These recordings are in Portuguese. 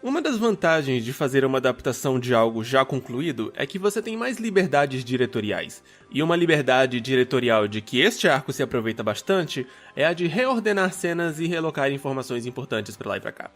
Uma das vantagens de fazer uma adaptação de algo já concluído é que você tem mais liberdades diretoriais. E uma liberdade diretorial de que este arco se aproveita bastante é a de reordenar cenas e relocar informações importantes pra lá e pra cá.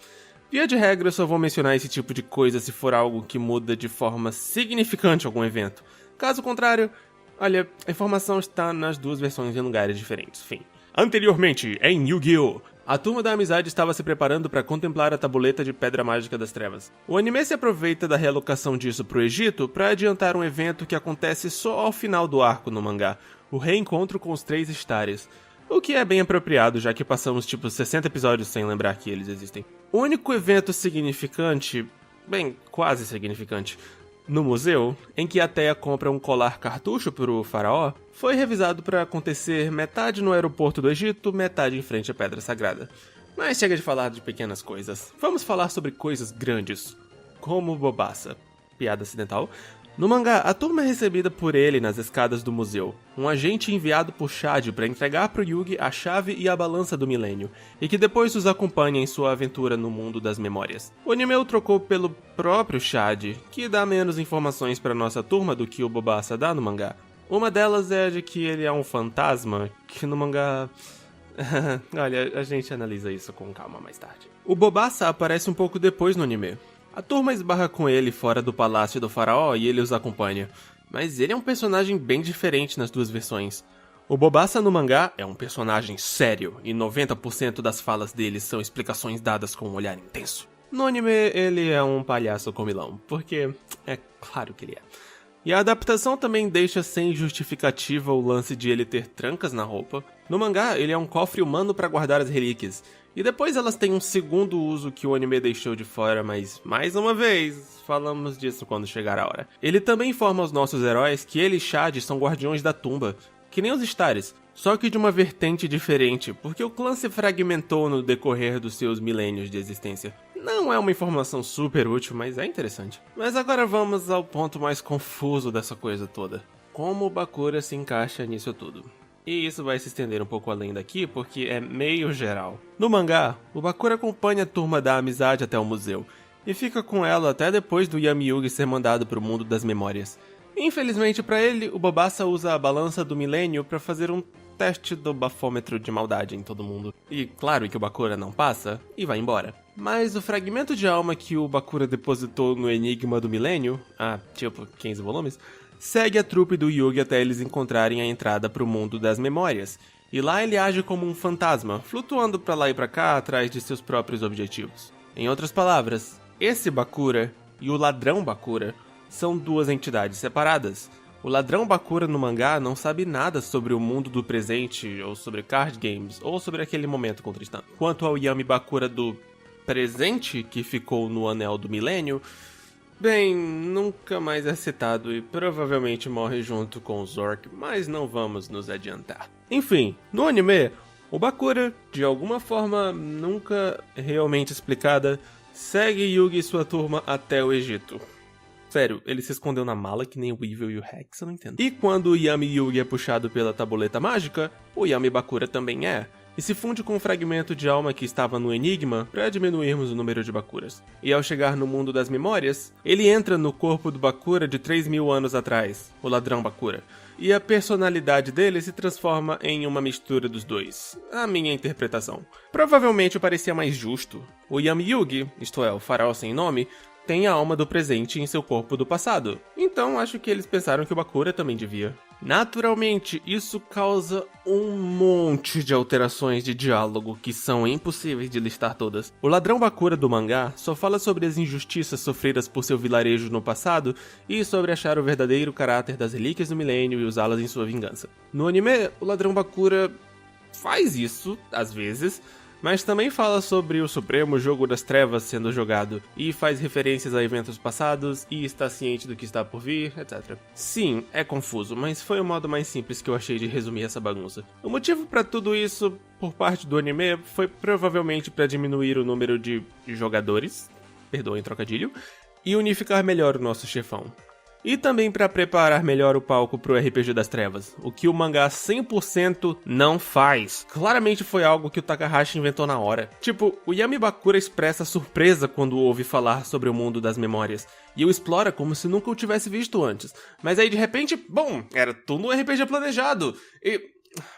Via de regra, eu só vou mencionar esse tipo de coisa se for algo que muda de forma significante algum evento. Caso contrário, olha, a informação está nas duas versões em lugares diferentes, fim. Anteriormente, em Yu-Gi-Oh! A turma da amizade estava se preparando para contemplar a tabuleta de Pedra Mágica das Trevas. O anime se aproveita da realocação disso pro Egito para adiantar um evento que acontece só ao final do arco no mangá, o reencontro com os três Stars. O que é bem apropriado, já que passamos tipo 60 episódios sem lembrar que eles existem. O único evento significante, bem, quase significante, no museu, em que a Teia compra um colar cartucho pro faraó, foi revisado para acontecer metade no aeroporto do Egito, metade em frente à Pedra Sagrada. Mas chega de falar de pequenas coisas. Vamos falar sobre coisas grandes, como Bobassa. Piada acidental. No mangá, a turma é recebida por ele nas escadas do museu, um agente enviado por Shad para entregar pro Yugi a chave e a balança do milênio, e que depois os acompanha em sua aventura no mundo das memórias. O anime o trocou pelo próprio Shad, que dá menos informações para nossa turma do que o Bobassa dá no mangá. Uma delas é a de que ele é um fantasma, que no mangá... Olha, a gente analisa isso com calma mais tarde. O Bobassa aparece um pouco depois no anime. A turma esbarra com ele fora do palácio do faraó e ele os acompanha, mas ele é um personagem bem diferente nas duas versões. O Bobassa no mangá é um personagem sério, e 90% das falas dele são explicações dadas com um olhar intenso. No anime, ele é um palhaço comilão, porque é claro que ele é. E a adaptação também deixa sem justificativa o lance de ele ter trancas na roupa. No mangá, ele é um cofre humano para guardar as relíquias. E depois elas têm um segundo uso que o anime deixou de fora, mas mais uma vez, falamos disso quando chegar a hora. Ele também informa aos nossos heróis que ele e Shad são guardiões da tumba, que nem os Stars, só que de uma vertente diferente, porque o clã se fragmentou no decorrer dos seus milênios de existência. Não é uma informação super útil, mas é interessante. Mas agora vamos ao ponto mais confuso dessa coisa toda. Como o Bakura se encaixa nisso tudo? E isso vai se estender um pouco além daqui, porque é meio geral. No mangá, o Bakura acompanha a turma da amizade até o museu, e fica com ela até depois do Yami Yugi ser mandado para o mundo das memórias. Infelizmente para ele, o Bobassa usa a balança do milênio para fazer um teste do bafômetro de maldade em todo mundo. E claro que o Bakura não passa, e vai embora. Mas o fragmento de alma que o Bakura depositou no Enigma do Milênio, tipo 15 volumes, segue a trupe do Yugi até eles encontrarem a entrada para o mundo das memórias, e lá ele age como um fantasma, flutuando para lá e para cá atrás de seus próprios objetivos. Em outras palavras, esse Bakura e o ladrão Bakura são duas entidades separadas. O ladrão Bakura no mangá não sabe nada sobre o mundo do presente, ou sobre card games, ou sobre aquele momento com Tristan. Quanto ao Yami Bakura do presente, que ficou no Anel do Milênio, bem, nunca mais é citado e provavelmente morre junto com o Zork, mas não vamos nos adiantar. Enfim, no anime, o Bakura, de alguma forma nunca realmente explicada, segue Yugi e sua turma até o Egito. Sério, ele se escondeu na mala que nem o Weevil e o Rex, eu não entendo. E quando o Yami Yugi é puxado pela tabuleta mágica, o Yami Bakura também é. E se funde com o fragmento de alma que estava no Enigma para diminuirmos o número de Bakuras. E ao chegar no mundo das memórias, ele entra no corpo do Bakura de 3.000 anos atrás, o ladrão Bakura. E a personalidade dele se transforma em uma mistura dos dois. A minha interpretação. Provavelmente parecia mais justo. O Yami Yugi, isto é, o faraó sem nome, tem a alma do presente em seu corpo do passado. Então acho que eles pensaram que o Bakura também devia. Naturalmente, isso causa um monte de alterações de diálogo que são impossíveis de listar todas. O ladrão Bakura do mangá só fala sobre as injustiças sofridas por seu vilarejo no passado e sobre achar o verdadeiro caráter das relíquias do milênio e usá-las em sua vingança. No anime, o ladrão Bakura faz isso, às vezes, mas também fala sobre o supremo jogo das trevas sendo jogado, e faz referências a eventos passados, e está ciente do que está por vir, etc. Sim, é confuso, mas foi o modo mais simples que eu achei de resumir essa bagunça. O motivo para tudo isso, por parte do anime, foi provavelmente para diminuir o número de jogadores, perdoem trocadilho, e unificar melhor o nosso chefão. E também para preparar melhor o palco pro RPG das Trevas, o que o mangá 100% não faz. Claramente foi algo que o Takahashi inventou na hora. Tipo, o Yamibakura expressa surpresa quando ouve falar sobre o mundo das memórias, e o explora como se nunca o tivesse visto antes. Mas aí de repente, bom, era tudo um RPG planejado. E,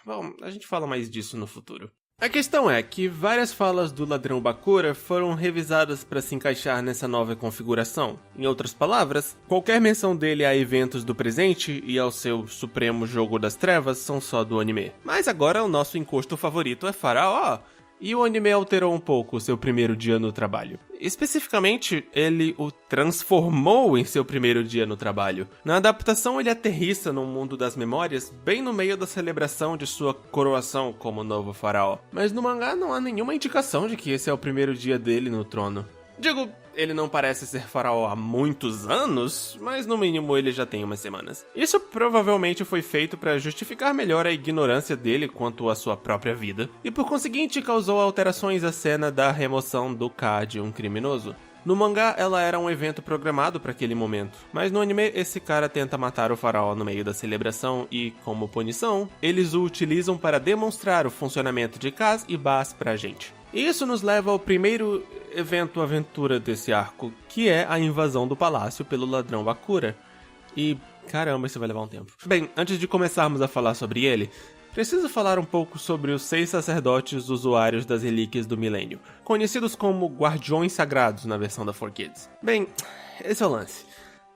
bom, a gente fala mais disso no futuro. A questão é que várias falas do ladrão Bakura foram revisadas para se encaixar nessa nova configuração. Em outras palavras, qualquer menção dele a eventos do presente e ao seu supremo jogo das trevas são só do anime. Mas agora o nosso encosto favorito é Faraó, e o anime alterou um pouco o seu primeiro dia no trabalho. Especificamente, ele o transformou em seu primeiro dia no trabalho. Na adaptação, ele aterrissa no mundo das memórias, bem no meio da celebração de sua coroação como novo faraó. Mas no mangá não há nenhuma indicação de que esse é o primeiro dia dele no trono. Digo, ele não parece ser faraó há muitos anos, mas no mínimo ele já tem umas semanas. Isso provavelmente foi feito para justificar melhor a ignorância dele quanto à sua própria vida, e por conseguinte causou alterações à cena da remoção do K de um criminoso. No mangá, ela era um evento programado para aquele momento, mas no anime, esse cara tenta matar o faraó no meio da celebração e, como punição, eles o utilizam para demonstrar o funcionamento de Kas e Bas pra gente. E isso nos leva ao primeiro evento-aventura desse arco, que é a invasão do palácio pelo ladrão Bakura. E, caramba, isso vai levar um tempo. Bem, antes de começarmos a falar sobre ele, preciso falar um pouco sobre os 6 sacerdotes usuários das Relíquias do Milênio, conhecidos como Guardiões Sagrados na versão da 4Kids. Bem, esse é o lance.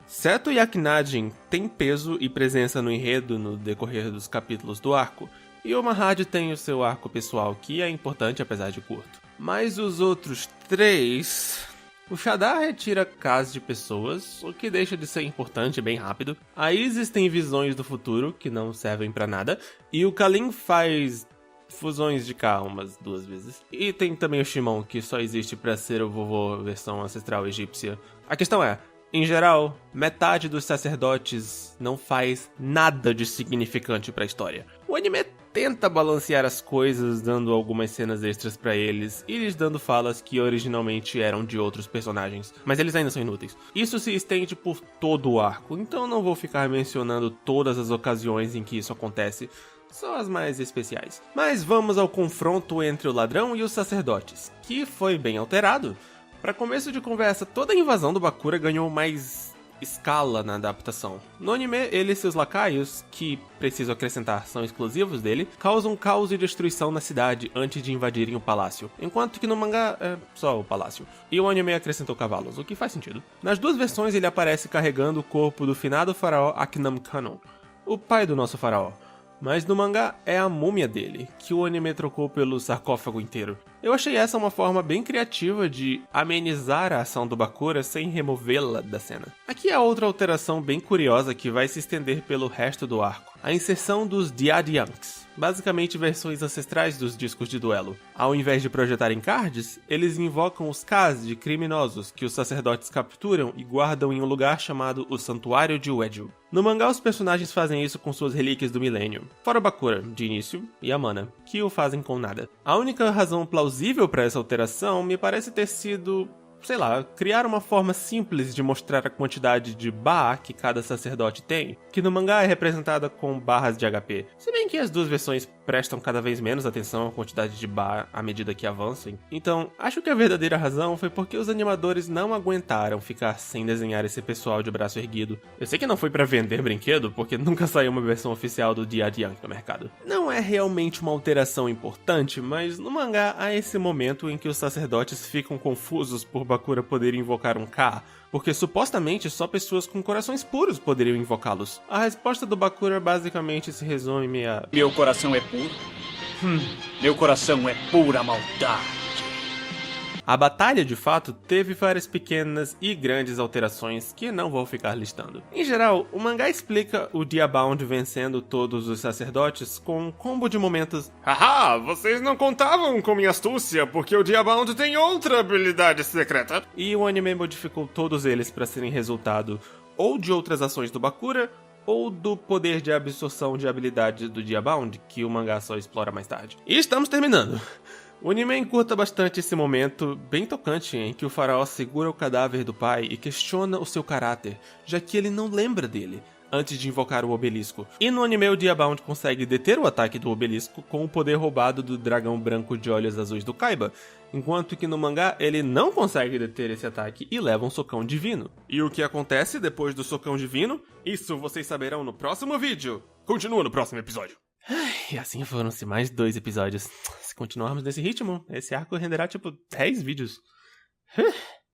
Seto e Aknajin têm peso e presença no enredo no decorrer dos capítulos do arco, e o Mahad tem o seu arco pessoal, que é importante apesar de curto. Mas os outros 3... O Shadar retira Kas de pessoas, o que deixa de ser importante bem rápido. A Isis tem visões do futuro, que não servem pra nada. E o Kalin faz fusões de K umas 2 vezes. E tem também o Shimon, que só existe pra ser o vovô versão ancestral egípcia. A questão é, em geral, metade dos sacerdotes não faz nada de significante pra história. O anime tenta balancear as coisas, dando algumas cenas extras pra eles e lhes dando falas que originalmente eram de outros personagens, mas eles ainda são inúteis. Isso se estende por todo o arco, então não vou ficar mencionando todas as ocasiões em que isso acontece, só as mais especiais. Mas vamos ao confronto entre o ladrão e os sacerdotes, que foi bem alterado. Para começo de conversa, toda a invasão do Bakura ganhou mais escala na adaptação. No anime, ele e seus lacaios, que, preciso acrescentar, são exclusivos dele, causam caos e destruição na cidade antes de invadirem o palácio, enquanto que no mangá é só o palácio. E o anime acrescentou cavalos, o que faz sentido. Nas duas versões, ele aparece carregando o corpo do finado faraó Aknamkanon, o pai do nosso faraó. Mas no mangá é a múmia dele, que o anime trocou pelo sarcófago inteiro. Eu achei essa uma forma bem criativa de amenizar a ação do Bakura sem removê-la da cena. Aqui é outra alteração bem curiosa que vai se estender pelo resto do arco. A inserção dos Diadyanks, basicamente versões ancestrais dos discos de duelo. Ao invés de projetarem cards, eles invocam os Kas de criminosos que os sacerdotes capturam e guardam em um lugar chamado o Santuário de Ueju. No mangá, os personagens fazem isso com suas relíquias do milênio, fora o Bakura, de início, e a Mana, que o fazem com nada. A única razão plausível para essa alteração me parece ter sido, sei lá, criar uma forma simples de mostrar a quantidade de Ba que cada sacerdote tem, que no mangá é representada com barras de HP. Se bem que as duas versões prestam cada vez menos atenção à quantidade de Ba à medida que avançam. Então, acho que a verdadeira razão foi porque os animadores não aguentaram ficar sem desenhar esse pessoal de braço erguido. Eu sei que não foi pra vender brinquedo, porque nunca saiu uma versão oficial do Diadyank no mercado. Não é realmente uma alteração importante, mas no mangá há esse momento em que os sacerdotes ficam confusos por Bakura poder invocar um K, porque supostamente só pessoas com corações puros poderiam invocá-los. A resposta do Bakura basicamente se resume a: meu coração é puro? Meu coração é pura maldade. A batalha, de fato, teve várias pequenas e grandes alterações que não vou ficar listando. Em geral, o mangá explica o Diabound vencendo todos os sacerdotes com um combo de momentos: haha, vocês não contavam com minha astúcia, porque o Diabound tem outra habilidade secreta. E o anime modificou todos eles para serem resultado ou de outras ações do Bakura, ou do poder de absorção de habilidades do Diabound, que o mangá só explora mais tarde. E estamos terminando. O anime encurta bastante esse momento bem tocante em que o faraó segura o cadáver do pai e questiona o seu caráter, já que ele não lembra dele, antes de invocar o obelisco. E no anime o Diabound consegue deter o ataque do obelisco com o poder roubado do dragão branco de olhos azuis do Kaiba, enquanto que no mangá ele não consegue deter esse ataque e leva um socão divino. E o que acontece depois do socão divino? Isso vocês saberão no próximo vídeo! Continua no próximo episódio! E assim foram-se mais 2 episódios. Se continuarmos nesse ritmo, esse arco renderá tipo 10 vídeos.